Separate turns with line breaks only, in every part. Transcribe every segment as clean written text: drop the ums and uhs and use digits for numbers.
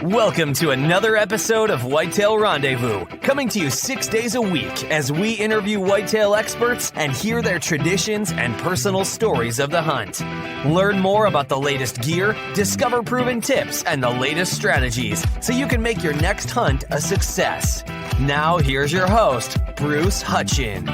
Welcome to another episode of Whitetail Rendezvous, coming to you 6 days a week as we interview whitetail experts and hear their traditions and personal stories of the hunt. Learn more about the latest gear, discover proven tips, and the latest strategies so you can make your next hunt a success. Now, here's your host, Bruce Hutchin.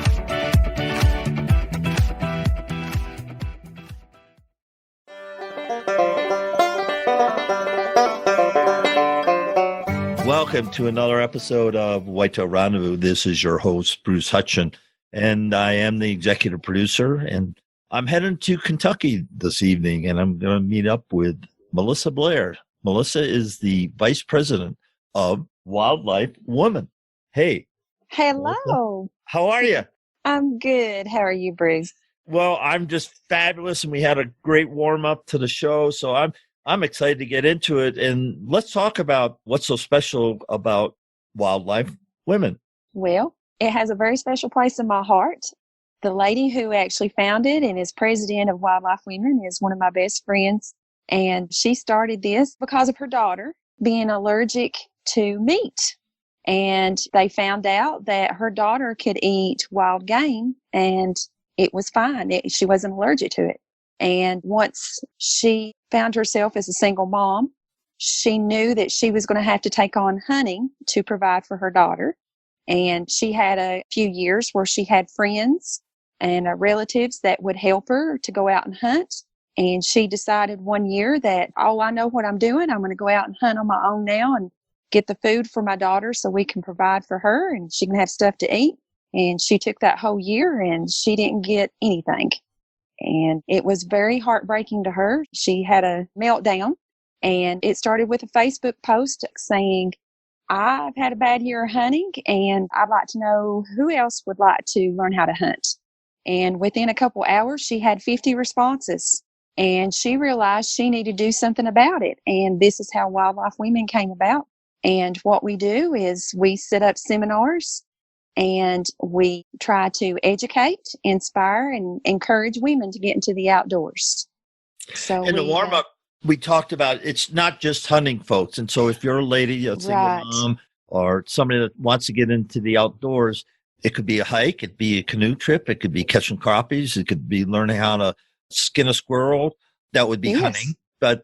Welcome to another episode of Whitetail Rendezvous. This is your host, Bruce Hutchin, and I am the executive producer, and I'm heading to Kentucky this evening, and I'm going to meet up with Melissa Blair. Melissa is the vice president of Wildlife Women. Hey.
Hello.
Melissa, how are you?
I'm good. How are you, Bruce?
Well, I'm just fabulous, and we had a great warm-up to the show, so I'm excited to get into it, and let's talk about what's so special about Wildlife Women.
Well, it has a very special place in my heart. The lady who actually founded and is president of Wildlife Women is one of my best friends, and she started this because of her daughter being allergic to meat. And they found out that her daughter could eat wild game, and it was fine. She wasn't allergic to it. And once she found herself as a single mom, she knew that she was going to have to take on hunting to provide for her daughter. And she had a few years where she had friends and relatives that would help her to go out and hunt. And she decided one year that, I know what I'm doing. I'm going to go out and hunt on my own now and get the food for my daughter so we can provide for her and she can have stuff to eat. And she took that whole year and she didn't get anything. And it was very heartbreaking to her. She had a meltdown, and it started with a Facebook post saying, I've had a bad year of hunting, and I'd like to know who else would like to learn how to hunt. And within a couple hours, she had 50 responses, and she realized she needed to do something about it. And this is how Wildlife Women came about. And what we do is we set up seminars, and we try to educate, inspire, and encourage women to get into the outdoors. So
in the warm-up, we talked about it's not just hunting, folks. And so if you're a lady, a single mom, or somebody that wants to get into the outdoors, it could be a hike, it could be a canoe trip, it could be catching crappies, it could be learning how to skin a squirrel. That would be hunting.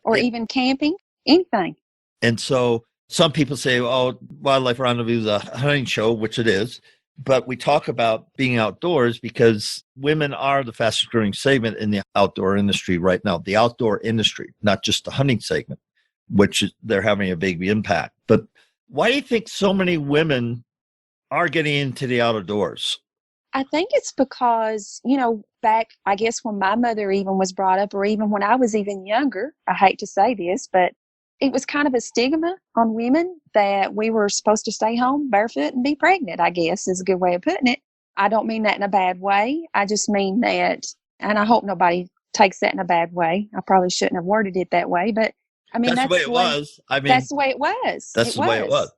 Or
even camping, anything.
And so some people say, oh, Wildlife Rendezvous is a hunting show, which it is. But we talk about being outdoors because women are the fastest growing segment in the outdoor industry right now. The outdoor industry, not just the hunting segment, which they're having a big impact. But why do you think so many women are getting into the outdoors?
I think it's because, back, I guess when my mother even was brought up, or even when I was even younger, I hate to say this, but it was kind of a stigma on women that we were supposed to stay home barefoot and be pregnant, I guess is a good way of putting it. I don't mean that in a bad way. I just mean that, and I hope nobody takes that in a bad way. I probably shouldn't have worded it that way, but I mean,
that's the way it was.
That's the way it was.
That's the way it was.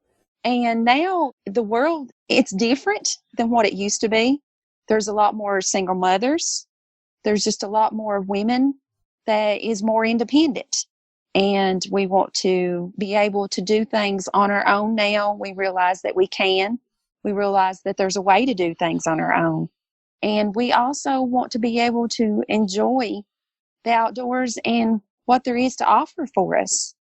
And now the world, it's different than what it used to be. There's a lot more single mothers. There's just a lot more women that is more independent. And we want to be able to do things on our own now. We realize that we can. We realize that there's a way to do things on our own. And we also want to be able to enjoy the outdoors and what there is to offer for us.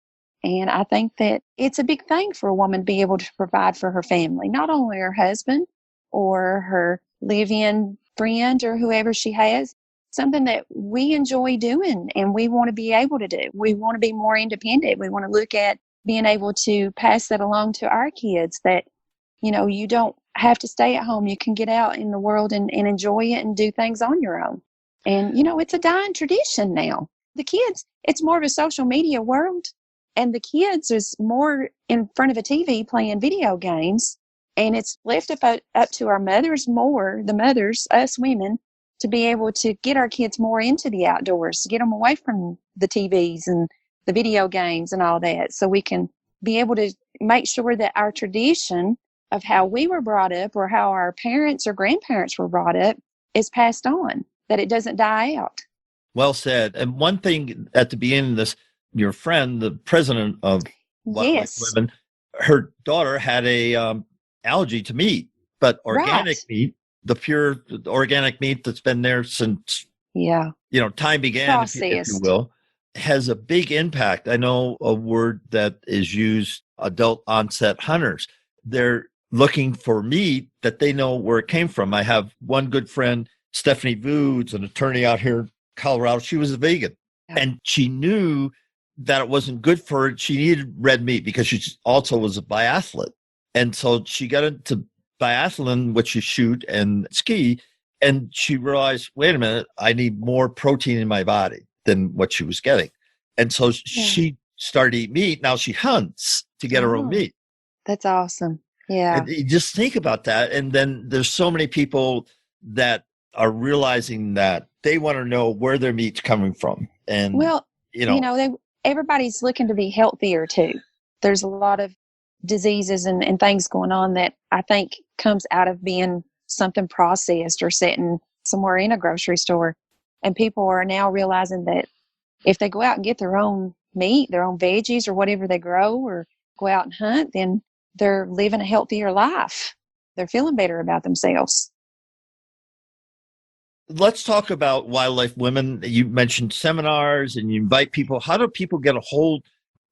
And I think that it's a big thing for a woman to be able to provide for her family, not only her husband or her live-in friend or whoever she has. Something that we enjoy doing and we want to be able to do. We want to be more independent. We want to look at being able to pass that along to our kids that, you don't have to stay at home. You can get out in the world and enjoy it and do things on your own. And, it's a dying tradition now. The kids, it's more of a social media world, and the kids is more in front of a TV playing video games. And it's left up to our mothers more, the mothers, us women, to be able to get our kids more into the outdoors, get them away from the TVs and the video games and all that, so we can be able to make sure that our tradition of how we were brought up or how our parents or grandparents were brought up is passed on, that it doesn't die out.
Well said. And one thing at the beginning of this, your friend, the president of Wildlife
Yes.
Women. Her daughter had a allergy to meat, but organic
Right.
meat, the pure organic meat that's been there since
Yeah.
time began, if you
Processed.
will, has a big impact. I know a word that is used, adult onset hunters. They're looking for meat that they know where it came from. I have one good friend, Stephanie Voods, an attorney out here in Colorado. She was a vegan,
Yeah.
and she knew that it wasn't good for her. She needed red meat because she also was a biathlete. And so she got into biathlon, which you shoot and ski, and she realized, wait a minute, I need more protein in my body than what she was getting. And so
Yeah.
she started to eat meat. Now she hunts to get her own
Oh,
meat.
that's awesome. Yeah.
And you just think about that. And then there's so many people that are realizing that they want to know where their meat's coming from. And,
Well,
you know,
everybody's looking to be healthier too. There's a lot of diseases and things going on that I think comes out of being something processed or sitting somewhere in a grocery store. And people are now realizing that if they go out and get their own meat, their own veggies or whatever they grow, or go out and hunt, then they're living a healthier life. They're feeling better about themselves.
let's talk about Wildlife Women. You mentioned seminars and you invite people. How do people get a hold?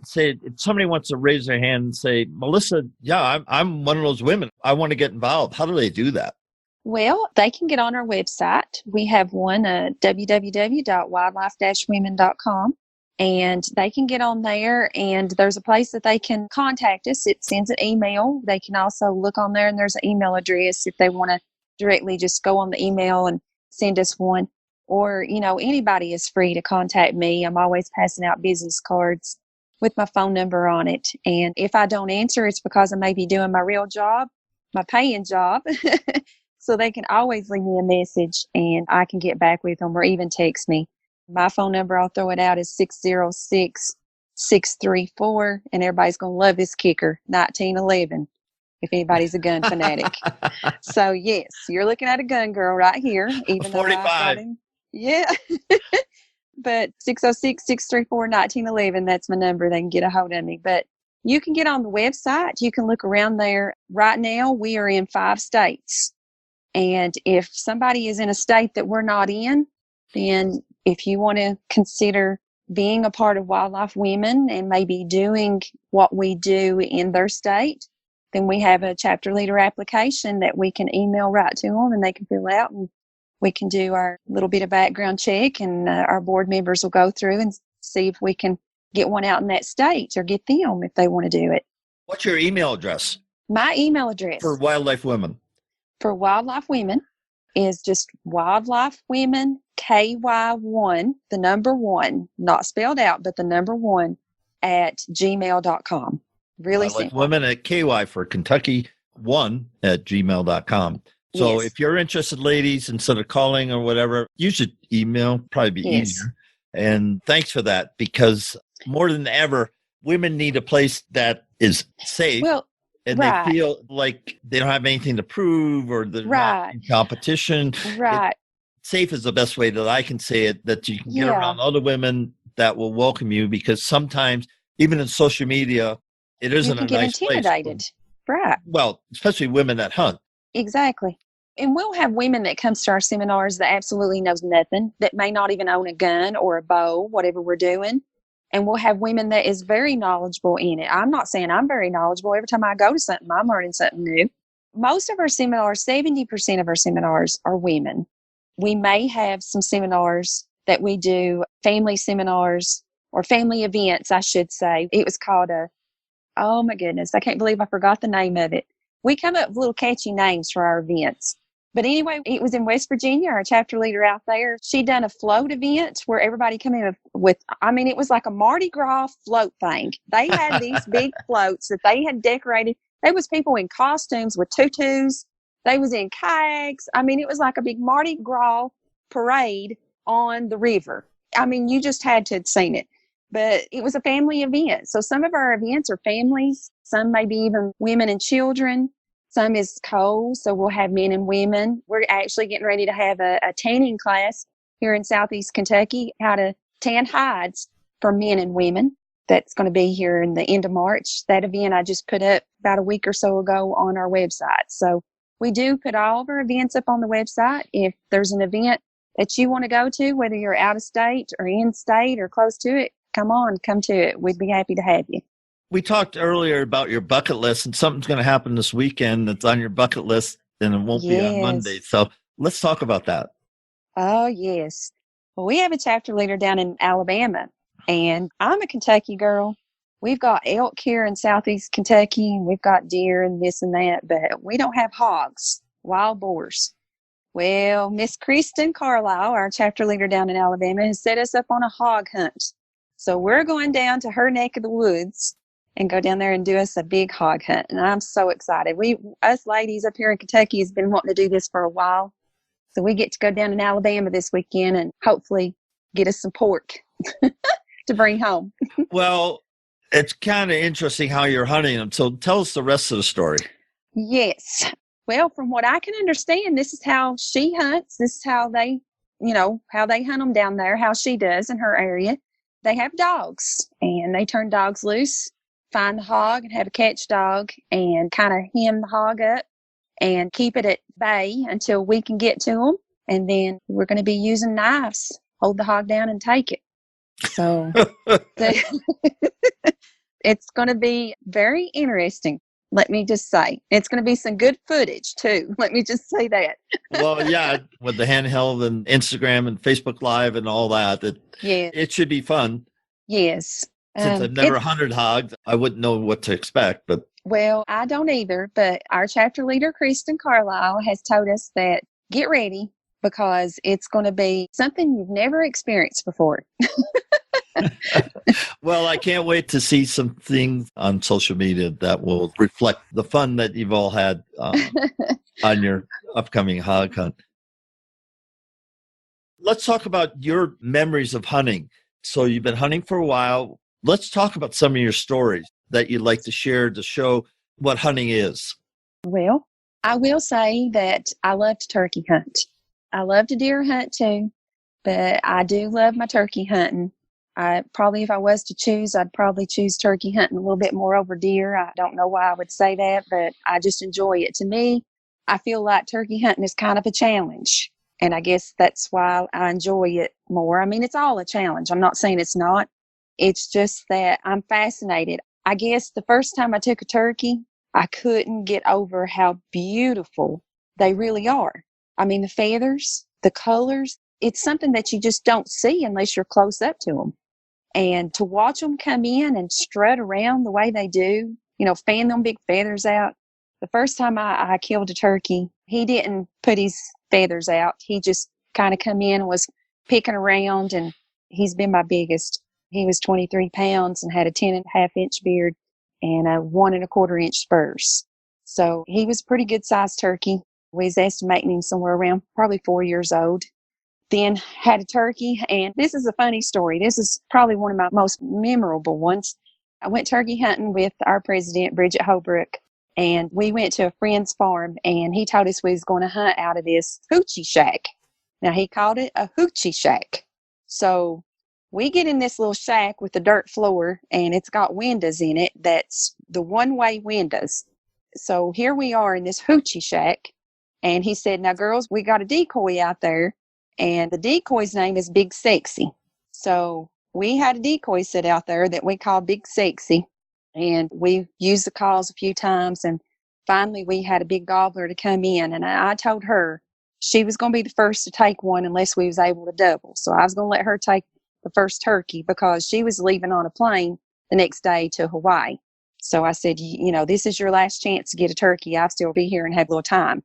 Say, if somebody wants to raise their hand and say, Melissa, yeah, I'm one of those women. I want to get involved. How do they do that?
Well, they can get on our website. We have one, www.wildlife-women.com, and they can get on there, and there's a place that they can contact us. It sends an email. They can also look on there, and there's an email address if they want to directly just go on the email and send us one. Or, anybody is free to contact me. I'm always passing out business cards with my phone number on it. And if I don't answer, it's because I may be doing my real job, my paying job. So they can always leave me a message and I can get back with them or even text me. My phone number, I'll throw it out, is 606-634, and everybody's going to love this kicker, 1911, if anybody's a gun fanatic. So, yes, you're looking at a gun girl right here, even though I've got
45.
him. Yeah. But 606-634-1911, that's my number. They can get a hold of me. But you can get on the website. You can look around there. Right now, we are in 5 states. And if somebody is in a state that we're not in, then if you want to consider being a part of Wildlife Women and maybe doing what we do in their state, then we have a chapter leader application that we can email right to them and they can fill out, and we can do our little bit of background check, and our board members will go through and see if we can get one out in that state or get them if they want to do it.
What's your email address
My email address
for Wildlife Women?
for Wildlife Women is just Wildlife Women, KY1, the number 1, not spelled out, but the number 1 at gmail.com. Really
Wildlife
simple.
Women at KY for Kentucky 1 at gmail.com. So
Yes.
if you're interested, ladies, instead of calling or whatever, you should email, probably be
Yes.
easier. And thanks for that, because more than ever, women need a place that is safe.
Well,
and
right.
they feel like they don't have anything to prove or they're not
Right.
in competition.
Right.
Safe is the best way that I can say it, that you can get
Yeah.
around other women that will welcome you, because sometimes, even in social media, it
You
isn't
can
a
get
nice place.
intimidated. Right.
Well, especially women that hunt.
Exactly. And we'll have women that comes to our seminars that absolutely knows nothing, that may not even own a gun or a bow, whatever we're doing. And we'll have women that is very knowledgeable in it. I'm not saying I'm very knowledgeable. Every time I go to something, I'm learning something new. Most of our seminars, 70% of our seminars are women. We may have some seminars that we do, family seminars or family events, I should say. It was called oh my goodness, I can't believe I forgot the name of it. We come up with little catchy names for our events. But anyway, it was in West Virginia. Our chapter leader out there, she done a float event where everybody come in with, it was like a Mardi Gras float thing. They had these big floats that they had decorated. There was people in costumes with tutus. They was in kayaks. It was like a big Mardi Gras parade on the river. You just had to have seen it. But it was a family event. So some of our events are families. Some maybe even women and children. Some is co, so we'll have men and women. We're actually getting ready to have a tanning class here in Southeast Kentucky, how to tan hides for men and women. that's going to be here in the end of March. That event I just put up about a week or so ago on our website. So we do put all of our events up on the website. If there's an event that you want to go to, whether you're out of state or in state or close to it, come to it. We'd be happy to have you.
We talked earlier about your bucket list, and something's going to happen this weekend that's on your bucket list, and it won't be on Monday. So let's talk about that.
Oh, yes. Well, we have a chapter leader down in Alabama, and I'm a Kentucky girl. We've got elk here in southeast Kentucky, and we've got deer and this and that, but we don't have hogs, wild boars. Well, Miss Kristen Carlisle, our chapter leader down in Alabama, has set us up on a hog hunt. So we're going down to her neck of the woods and go down there and do us a big hog hunt. And I'm so excited. Us ladies up here in Kentucky has been wanting to do this for a while. So we get to go down in Alabama this weekend and hopefully get us some pork to bring home.
Well, it's kind of interesting how you're hunting them. So tell us the rest of the story.
Yes. Well, from what I can understand, this is how she hunts. This is how they, how they hunt them down there, how she does in her area. They have dogs, and they turn dogs loose, find the hog and have a catch dog and kind of hem the hog up and keep it at bay until we can get to them. And then we're going to be using knives, hold the hog down and take it. So it's going to be very interesting. Let me just say, it's going to be some good footage too. Let me just say that.
Well, yeah, with the handheld and Instagram and Facebook Live and all that, it should be fun.
Yes.
Since I've never hunted hogs, I wouldn't know what to expect. But
well, I don't either. But our chapter leader, Kristen Carlisle, has told us that get ready because it's going to be something you've never experienced before.
Well, I can't wait to see some things on social media that will reflect the fun that you've all had on your upcoming hog hunt. Let's talk about your memories of hunting. So you've been hunting for a while. Let's talk about some of your stories that you'd like to share to show what hunting is.
Well, I will say that I love to turkey hunt. I love to deer hunt too, but I do love my turkey hunting. If I was to choose, I'd probably choose turkey hunting a little bit more over deer. I don't know why I would say that, but I just enjoy it. To me, I feel like turkey hunting is kind of a challenge, and I guess that's why I enjoy it more. I mean, it's all a challenge. I'm not saying it's not. It's just that I'm fascinated. I guess the first time I took a turkey, I couldn't get over how beautiful they really are. I mean, the feathers, the colors, it's something that you just don't see unless you're close up to them. And to watch them come in and strut around the way they do, fan them big feathers out. The first time I killed a turkey, he didn't put his feathers out. He just kind of come in and was picking around, and he's been my biggest. He was 23 pounds and had a 10.5-inch beard and a 1.25-inch spurs. So he was a pretty good sized turkey. We was estimating him somewhere around probably 4 years old. Then had a turkey, and this is a funny story. This is probably one of my most memorable ones. I went turkey hunting with our president, Bridget Holbrook, and we went to a friend's farm, and he told us we was going to hunt out of this hoochie shack. Now, he called it a hoochie shack. So we get in this little shack with the dirt floor, and it's got windows in it. That's the one-way windows. So here we are in this hoochie shack, and he said, now, girls, we got a decoy out there. And the decoy's name is Big Sexy. So we had a decoy set out there that we called Big Sexy. And we used the calls a few times. And finally, we had a big gobbler to come in. And I told her she was going to be the first to take one unless we was able to double. So I was going to let her take the first turkey because she was leaving on a plane the next day to Hawaii. So I said, this is your last chance to get a turkey. I'll still be here and have a little time.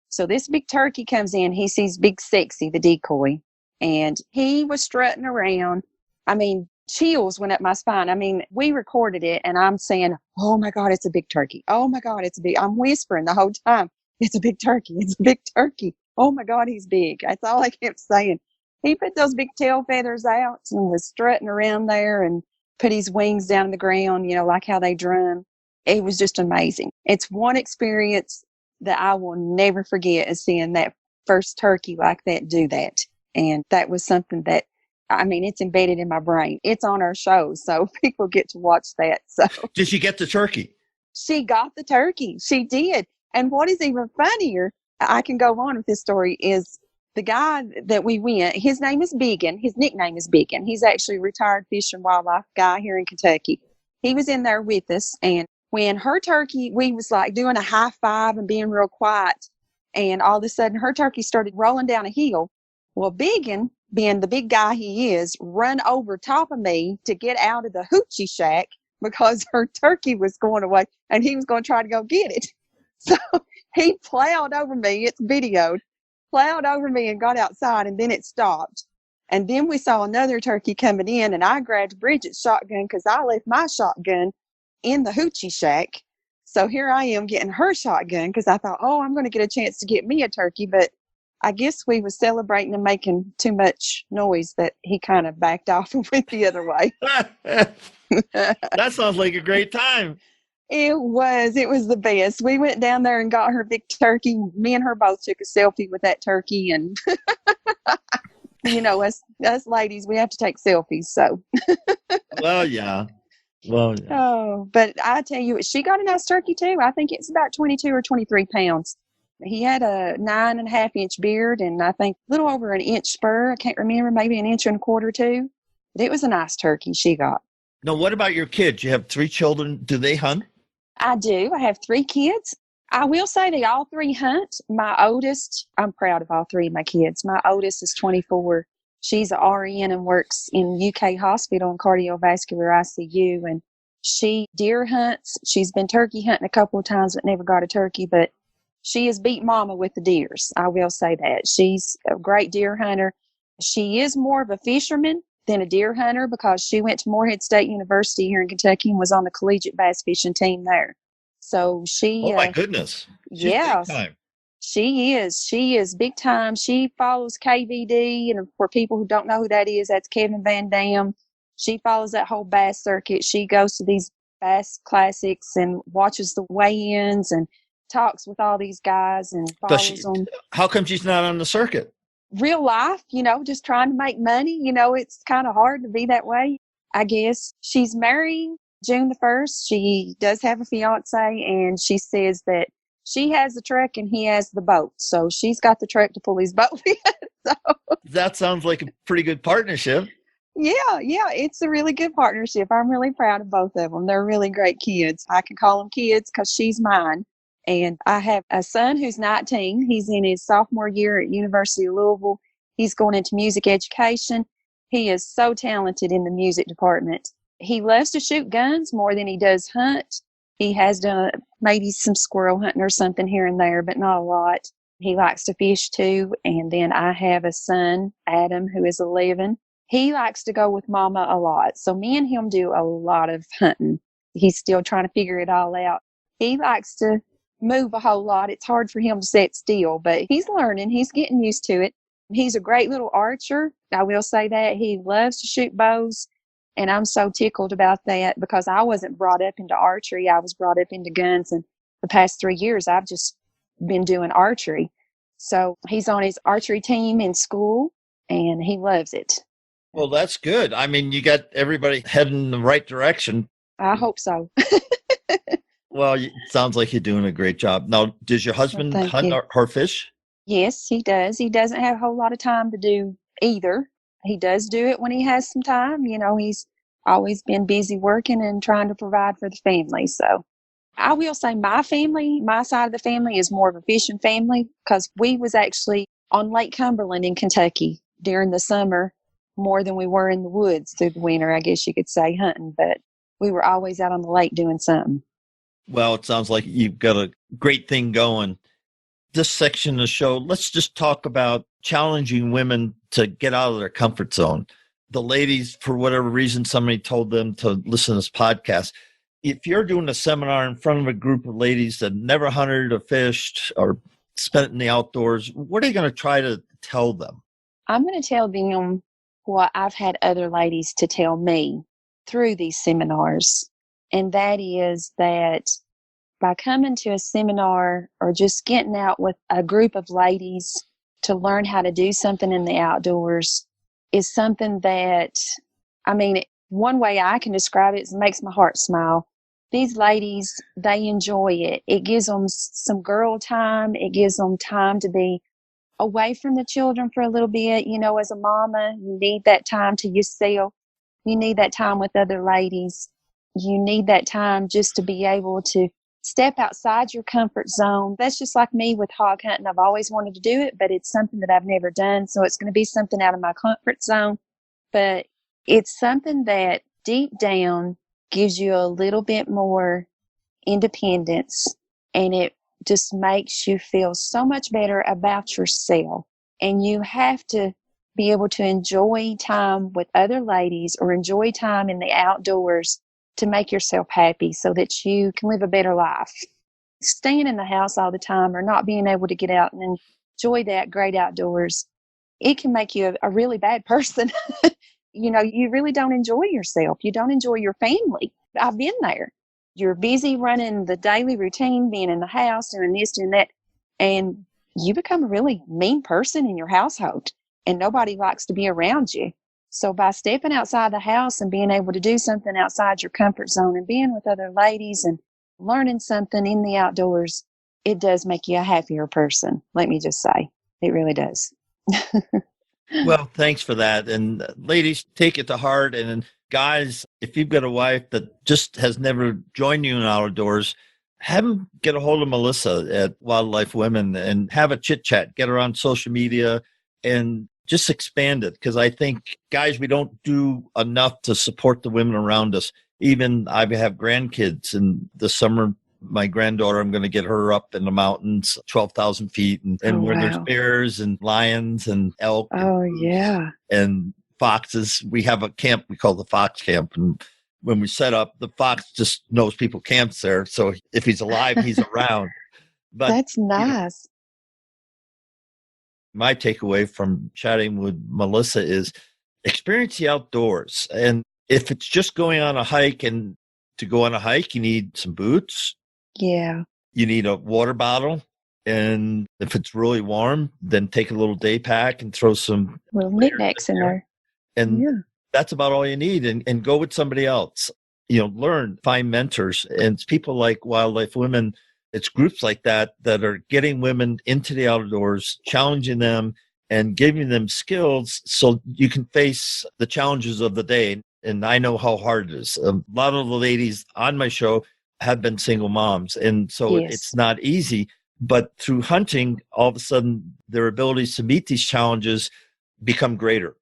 So this big turkey comes in. He sees Big Sexy, the decoy, and he was strutting around. I mean, chills went up my spine. I mean, we recorded it, and I'm saying, oh, my God, it's a big turkey. Oh, my God, it's a big. I'm whispering the whole time. It's a big turkey. It's a big turkey. Oh, my God, he's big. That's all I kept saying. He put those big tail feathers out and was strutting around there and put his wings down on the ground, like how they drum. It was just amazing. It's one experience that I will never forget is seeing that first turkey like that do that. And that was something that I mean, it's embedded in my brain. It's on our shows, so people get to watch that. So
Did she get the turkey?
she got the turkey. She did. And what is even funnier, I can go on with this story, is the guy that we went, his name is Biggin. His nickname is Biggin. He's actually a retired fish and wildlife guy here in Kentucky. He was in there with us. And when her turkey, we was like doing a high five and being real quiet. And all of a sudden her turkey started rolling down a hill. Well, Biggin, being the big guy he is, run over top of me to get out of the hoochie shack because her turkey was going away and he was going to try to go get it. So he plowed over me. It's videoed. Plowed over me and got outside, and then it stopped. And then we saw another turkey coming in, and I grabbed Bridget's shotgun because I left my shotgun in the hoochie shack. So here I am getting her shotgun because I thought, oh, I'm going to get a chance to get me a turkey. But I guess we was celebrating and making too much noise that he kind of backed off and went the other way.
That sounds like a great time.
It was the best. We went down there and got her big turkey. Me and her both took a selfie with that turkey. And, you know, us ladies, we have to take selfies. So,
Well, yeah.
Oh, but I tell you, she got a nice turkey too. I think it's about 22 or 23 pounds. He had a 9.5-inch beard and I think a little over an inch spur. I can't remember, maybe an inch and a quarter too. But it was a nice turkey she got.
Now, what about your kids? You have 3 children. Do they hunt?
I do. I have 3 kids. I will say they all 3 hunt. My oldest, I'm proud of all 3 of my kids. My oldest is 24. She's a RN and works in UK hospital in cardiovascular ICU. And she deer hunts. She's been turkey hunting a couple of times, but never got a turkey. But she has beat mama with the deers. I will say that. She's a great deer hunter. She is more of a fisherman than a deer hunter because she went to Morehead State University here in Kentucky and was on the collegiate bass fishing team there. So she,
Oh my goodness. She's
yeah,
big time.
she is big time. She follows KVD. And for people who don't know who that is, that's Kevin Van Dam. She follows that whole bass circuit. She goes to these bass classics and watches the weigh-ins and talks with all these guys and follows them.
How come she's not on the circuit?
Real life, you know, just trying to make money. You know, it's kind of hard to be that way, I guess. She's married June the 1st. She does have a fiance, and she says that she has the truck and he has the boat. So she's got the truck to pull his boat with. So
That sounds like a pretty good partnership.
yeah, it's a really good partnership. I'm really proud of both of them. They're really great kids. I can call them kids because she's mine. And I have a son who's 19. He's in his sophomore year at University of Louisville. He's going into music education. He is so talented in the music department. He loves to shoot guns more than he does hunt. He has done maybe some squirrel hunting or something here and there, but not a lot. He likes to fish too. And then I have a son, Adam, who is 11. He likes to go with mama a lot. So me and him do a lot of hunting. He's still trying to figure it all out. He likes to move a whole lot. It's hard for him to sit still, but he's learning. He's getting used to it. He's a great little archer. I will say that. He loves to shoot bows, and I'm so tickled about that because I wasn't brought up into archery. I was brought up into guns, and the past 3 years I've just been doing archery. So he's on his archery team in school, and he loves it.
Well, that's good. I mean, you got everybody heading in the right direction.
I hope so.
Well, it sounds like you're doing a great job. Now, does your husband hunt or fish?
Yes, he does. He doesn't have a whole lot of time to do either. He does do it when he has some time. You know, he's always been busy working and trying to provide for the family. So I will say my family, my side of the family is more of a fishing family because we was actually on Lake Cumberland in Kentucky during the summer more than we were in the woods through the winter, I guess you could say, hunting. But we were always out on the lake doing something.
Well, it sounds like you've got a great thing going. This section of the show, let's just talk about challenging women to get out of their comfort zone. The ladies, for whatever reason, somebody told them to listen to this podcast. If you're doing a seminar in front of a group of ladies that never hunted or fished or spent it in the outdoors, what are you going to try to tell them?
I'm going to tell them what I've had other ladies to tell me through these seminars. And that is that by coming to a seminar or just getting out with a group of ladies to learn how to do something in the outdoors, is something that, I mean, one way I can describe it is it makes my heart smile. These ladies, they enjoy it. It gives them some girl time. It gives them time to be away from the children for a little bit. You know, as a mama, you need that time to yourself. You need that time with other ladies. You need that time just to be able to step outside your comfort zone. That's just like me with hog hunting. I've always wanted to do it, but it's something that I've never done. So it's going to be something out of my comfort zone. But it's something that deep down gives you a little bit more independence, and it just makes you feel so much better about yourself. And you have to be able to enjoy time with other ladies or enjoy time in the outdoors to make yourself happy so that you can live a better life. Staying in the house all the time or not being able to get out and enjoy that great outdoors, it can make you a really bad person. You know, you really don't enjoy yourself. You don't enjoy your family. I've been there. You're busy running the daily routine, being in the house, doing this, doing that, and you become a really mean person in your household, and nobody likes to be around you. So by stepping outside the house and being able to do something outside your comfort zone and being with other ladies and learning something in the outdoors, it does make you a happier person. Let me just say, it really does.
Well, thanks for that. And ladies, take it to heart. And guys, if you've got a wife that just has never joined you in outdoors, have them get a hold of Melissa at Wildlife Women and have a chit chat, get her on social media and just expand it. Because I think, guys, we don't do enough to support the women around us. Even I have grandkids, and this summer, my granddaughter, I'm going to get her up in the mountains, 12,000 feet, and where there's bears and lions and elk.
Oh, yeah.
And foxes. We have a camp we call the Fox Camp. And when we set up, the fox just knows people camps there. So if he's alive, he's around. But
that's nice.
My takeaway from chatting with Melissa is experience the outdoors. And if it's just going on a hike, and to go on a hike, you need some boots.
Yeah.
You need a water bottle. And if it's really warm, then take a little day pack and throw some
little knickknacks in there.
And that's about all you need. And go with somebody else. You know, learn, find mentors. And it's people like Wildlife Women. It's groups like that that are getting women into the outdoors, challenging them and giving them skills so you can face the challenges of the day. And I know how hard it is. A lot of the ladies on my show have been single moms. And so it's not easy. But through hunting, all of a sudden, their abilities to meet these challenges become greater.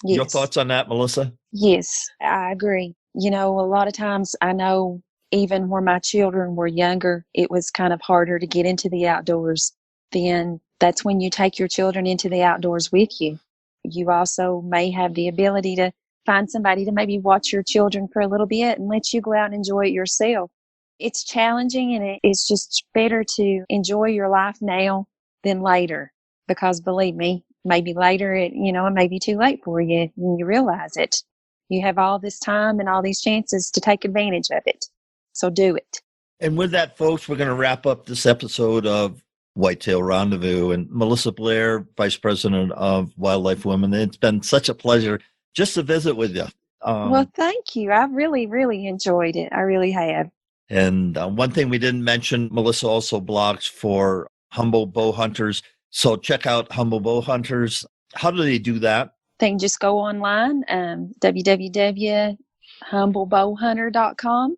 Yes. Your thoughts on that, Melissa?
Yes, I agree. You know, a lot of times I know even when my children were younger, it was kind of harder to get into the outdoors. Then that's when you take your children into the outdoors with you. You also may have the ability to find somebody to maybe watch your children for a little bit and let you go out and enjoy it yourself. It's challenging, and it's just better to enjoy your life now than later, because believe me, maybe later it may be too late for you when you realize it. You have all this time and all these chances to take advantage of it. So do it.
And with that, folks, we're going to wrap up this episode of Whitetail Rendezvous. And Melissa Blair, Vice President of Wildlife Women, it's been such a pleasure just to visit with you.
Well, thank you. I've really, really enjoyed it. I really have.
And one thing we didn't mention, Melissa also blogs for Humble Bow Hunters. So check out Humble Bow Hunters. How do they do that?
They can just go online, www.humblebowhunter.com.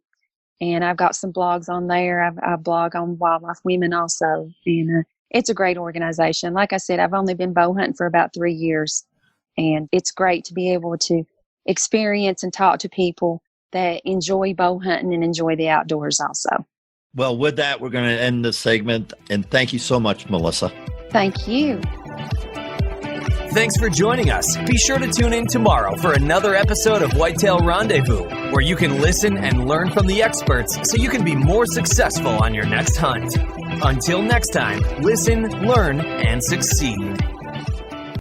And I've got some blogs on there. I blog on Wildlife Women also. And it's a great organization. Like I said, I've only been bow hunting for about 3 years. And it's great to be able to experience and talk to people that enjoy bow hunting and enjoy the outdoors also.
Well, with that, we're going to end this segment. And thank you so much, Melissa.
Thank you.
Thanks for joining us. Be sure to tune in tomorrow for another episode of Whitetail Rendezvous, where you can listen and learn from the experts so you can be more successful on your next hunt. Until next time, listen, learn, and succeed.